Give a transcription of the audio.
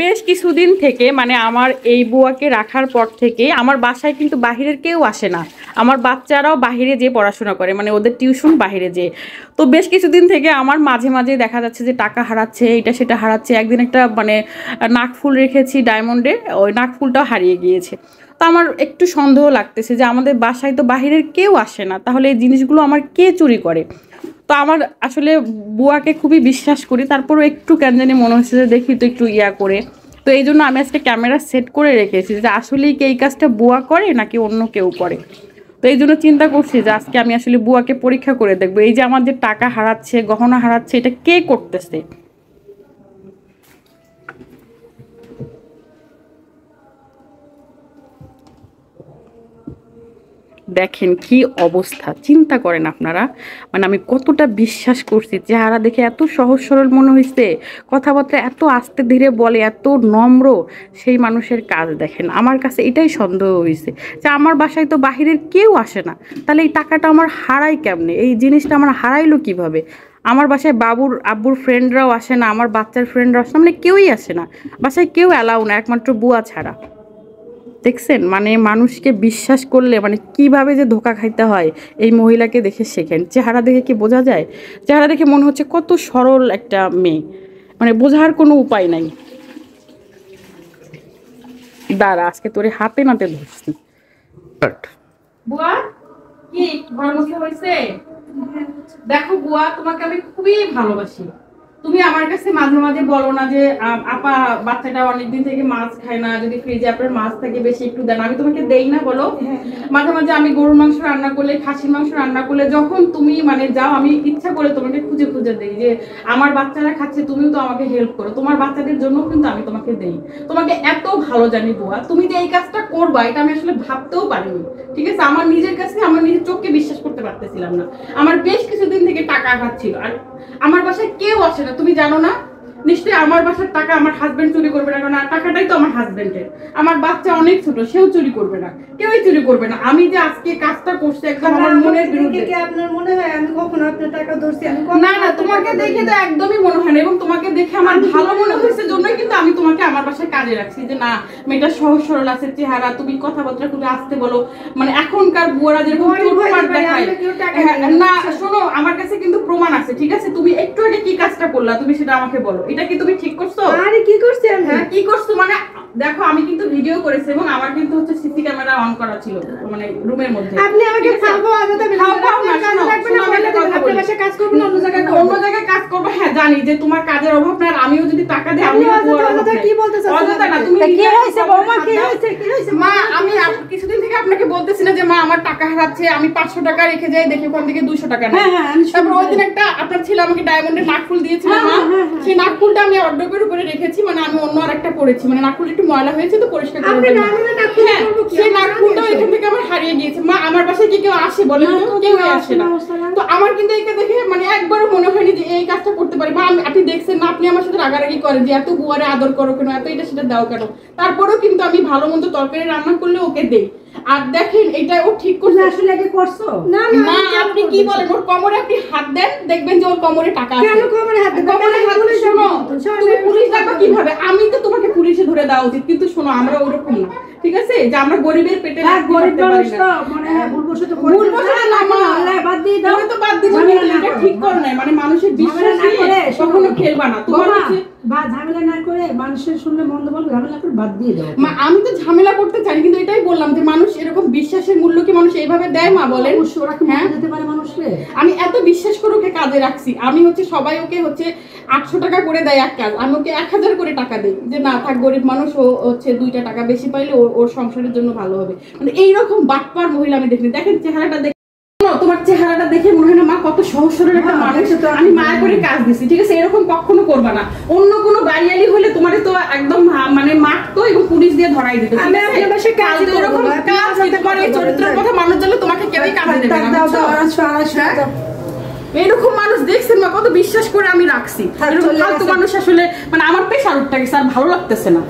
বেশ কিছুদিন থেকে মানে আমার এই বুয়াকে রাখার পর থেকে আমার বাসায় কিন্তু বাহিরের কেউ আসে না। আমার বাচ্চারাও বাহিরে যেয়ে পড়াশোনা করে, মানে ওদের টিউশন বাহিরে যেয়ে। তো বেশ কিছুদিন থেকে আমার মাঝে মাঝে দেখা যাচ্ছে যে টাকা হারাচ্ছে, এটা সেটা হারাচ্ছে। একদিন একটা মানে নাকফুল রেখেছি ডায়মন্ডে, ওই নাকফুলটাও হারিয়ে গিয়েছে। তো আমার একটু সন্দেহ লাগতেছে যে আমাদের বাসায় তো বাহিরের কেউ আসে না, তাহলে এই জিনিসগুলো আমার কে চুরি করে। তো আমার আসলে বুয়াকে খুবই বিশ্বাস করি, তারপরও একটু কেন জানি মনে হচ্ছে যে দেখি তো একটু ইয়া করে। তো এই জন্য আমি আজকে ক্যামেরা সেট করে রেখেছি যে আসলেই কি এই কাজটা বুয়া করে নাকি অন্য কেউ করে। তো এই জন্য চিন্তা করছি যে আজকে আমি আসলে বুয়াকে পরীক্ষা করে দেখবো এই যে আমার যে টাকা হারাচ্ছে, গহনা হারাচ্ছে, এটা কে করতেছে। দেখেন কি অবস্থা, চিন্তা করেন আপনারা। মানে আমি কতটা বিশ্বাস করছি, চেহারা দেখে এত সহজ সরল মনে হয়েছে, কথাবার্তা এত আস্তে ধীরে বলে, এত নম্র, সেই মানুষের কাজ দেখেন। আমার কাছে এটাই সন্দেহ হয়েছে যে আমার বাসায় তো বাহিরের কেউ আসে না, তাহলে এই টাকাটা আমার হারাই কেমনে, এই জিনিসটা আমার হারাইলো কিভাবে। আমার বাসায় বাবুর আব্বুর ফ্রেন্ডরাও আসে না, আমার বাচ্চার ফ্রেন্ডরাও আসে না, মানে কেউই আসে না, বাসায় কেউ অ্যালাউ না একমাত্র বুয়া ছাড়া। দেখছেন মানে মানুষকে বিশ্বাস করলে মানে কিভাবে যে ধোকা খাইতে হয় এই মহিলাকে দেখে শেখেন। চেহারা দেখে কি বোঝা যায়? চেহারা দেখে মনে হচ্ছে কত সরল একটা মেয়ে, মানে বোঝার কোনো উপায় নাই। দাঁড়া, আজকে তোরে হাতে নাতে ধরছি। বুয়া কি ঘর মুখে হয়েছে? দেখো বুয়া, তোমাকে আমি খুবই ভালোবাসি। তুমি আমার কাছে মাঝে মাঝে বলো না যে আপা বাচ্চাটা অনেকদিন থেকে মাছ খায় না, যদি ফ্রিজে আপনার মাছ থাকে বেশি একটু দেন। আমি তোমাকে দেই না বলো? মাঝে মাঝে আমি গরুর মাংস রান্না করলে, খাসির মাংস রান্না করলে, যখন তুমি মানে যাও আমি ইচ্ছা করে তোমাকে খুঁজে খুঁজে দেই যে আমার বাচ্চারা খাচ্ছে, তুমিও তো আমাকে হেল্প করো। তোমার বাচ্চাদের জন্য কিন্তু আমি তোমাকে দেই। তোমাকে এত ভালো জানি বুয়া, তুমি যে এই কাজটা করবা এটা আমি আসলে ভাবতেও পারিনি। ঠিক আছে, আমার নিজের কাছে আমার নিজের চোখকে বিশ্বাস করতে পারতেছিলাম না। আমার বেশ কিছুদিন থেকে টাকা খাচ্ছিল, আর আমার বাসায় কেউ আসে না, তুমি জানো না? নিশ্চয়ই আমার বাসার টাকা আমার হাজবেন্ড চুরি করবে না, কারণ টাকাটাই তো আমার হাজবেন্ডের। আমার বাচ্চা অনেক ছোট, সেও চুরি করবে না, কেউই চুরি করবে না। আমি যে আজকে কাজটা করছি একদম আমার মনের বিরুদ্ধে। আপনার মনে হয় আমি কখনো আপনার টাকা ধরছি? না না, তোমাকে দেখে তো একদমই মনে হয় না, এবং তোমাকে দেখে আমার ভালো মনে হয়েছে জন্যই কিন্তু আমি তোমাকে আমার বাসায় কাজে রাখছি যে না মেয়েটা সহজ সরল আছে, চেহারা, তুমি কথাবার্তা খুবই আসতে বলো। মানে এখনকার বুয়ারা যেরকম চোটপাট দেখায়। না শোনো, আমার কাছে কিন্তু প্রমাণ আছে। ঠিক আছে, তুমি একটু আগে কি কাজটা করলা তুমি সেটা আমাকে বলো। এটা কি তুমি ঠিক করছো? আরে কি করছি আমি? হ্যাঁ কি করছো মানে দেখো, আমি কিন্তু ভিডিও করেছি এবং আমার কিন্তু হচ্ছে সিসি ক্যামেরা অন করা ছিল মানে রুমের মধ্যে। আপনি আমাকে খাওয়াও আলাদা খাওয়াও না, শোনো আমি কথা বলি, বাসায় কাজ করব না অন্য জায়গায় কাজ করব। হ্যাঁ জানি যে তোমার কাজের অভাব না, আর আমিও যদি টাকা দেই আমি অযথা কি বলতেছ? অযথা না, তুমি কি হইছে বৌমা, কি হইছে কি হইছে? মা আমি কিছুদিন থেকে আপনাকে বলতেছি না যে মা আমার টাকা হারাচ্ছে, আমি 500 টাকা রেখে যাই, দেখি ওখান থেকে 200 টাকা না। তারপর ওই দিন একটা আপনার ছেলে আমাকে ডায়মন্ডের নাকফুল দিয়েছিল মা, সেই নাকফুলটা আমি অর্ডারের উপরে রেখেছি, মানে আমি অন্য আরেকটা পরেছি, মানে নাকফুল একটু ময়লা হয়েছে তো পরিষ্কার করে দিলাম। হ্যাঁ সেই নাকফুলটা এখান থেকে আমার হারিয়ে গিয়েছে। মা আমার বাসায় কি কেউ আসে বলেন? তো কেউ আসে না। তো আমার কিন্তু এইটা দেখে মানে একবারও মনে হয়নি যে এই কাজটা করতে পারি। মা আপনি দেখছেন না, আপনি আমার সাথে রাগারাগি করেন যে এত বুয়ারে আদর করো কেন, এত এটা সেটা দাও কেন, তারপরেও কিন্তু আমি ভালো মন্দ তরকারি রান্না করলে ওকে দেই। আর দেখেন এটা ও ঠিক করছে। আসলে কি করছো? না না আপনি কি বলেন, ওর কোমরে আপনি হাত দেন, দেখবেন যে ওর কোমরে টাকা আছে। কেন কোমরে হাত দেন? কোমরে হাত দিলে শোনো, তুমি পুলিশ ডাকবা কিভাবে? আমি তো তোমাকে পুলিশে ধরে দেওয়া উচিত, কিন্তু শোনো আমরা ওরকম না। ঠিক আছে, যে আমরা গরিবের পেটে গরিব মানুষ তো মানে ভুলবশত না, মা আল্লাহ বাদ দিয়ে দাও, তো বাদ দিও, এটা ঠিক কর নাই। মানে মানুষের বিশ্বাস না করে কখনো খেলবা না। তোমার বা ঝামেলা না করে মানুষের শুনলে মন্দ বলবে, ঝামেলা করে বাদ দিয়ে দাও। মা আমি তো ঝামেলা করতে চাই, কিন্তু এটাই বললাম যে মানুষ এরকম বিশ্বাসের মূল্য কি মানুষ এইভাবে দেয়? মা বলেন ওরা কি মনে দিতে পারে মানুষকে? আমি এত বিশ্বাস করে ওকে কাজে রাখছি। আমি হচ্ছে সবাই ওকে হচ্ছে 800 টাকা করে দেয় এক কাজ, আমি ওকে 1000 করে টাকা দেই যে না থাক, গরিব মানুষ, ও হচ্ছে 2টা টাকা বেশি পাইলে ওর সংসারের জন্য ভালো হবে। মানে এইরকম বাটপার মহিলা আমি দেখিনি। দেখেন চেহারাটা দেখে, তোমার চেহারাটা দেখে মনে হয় না মা কত সহজ সরল একটা মানুষ, আমি মায়া করে কাজ দিছি। ঠিক আছে, এরকম কখনো করবা না। অন্য কোনো বাড়িয়ালি হলে তোমারে তো একদম মানে মারতো এবং পুলিশ দিয়ে ধরাই দিত। এরকম কাজ হইতে পারে, চরিত্রের কথা মানুষ জানলে তোমাকে কেউই কাজে দেবে না। এরকম মানুষ দেখছেন মা, কত বিশ্বাস করে আমি রাখছি। এরকম ফালতু মানুষ আসলে মানে আমার পেশার উঠতে গেছে, আর ভালো লাগতেছে না।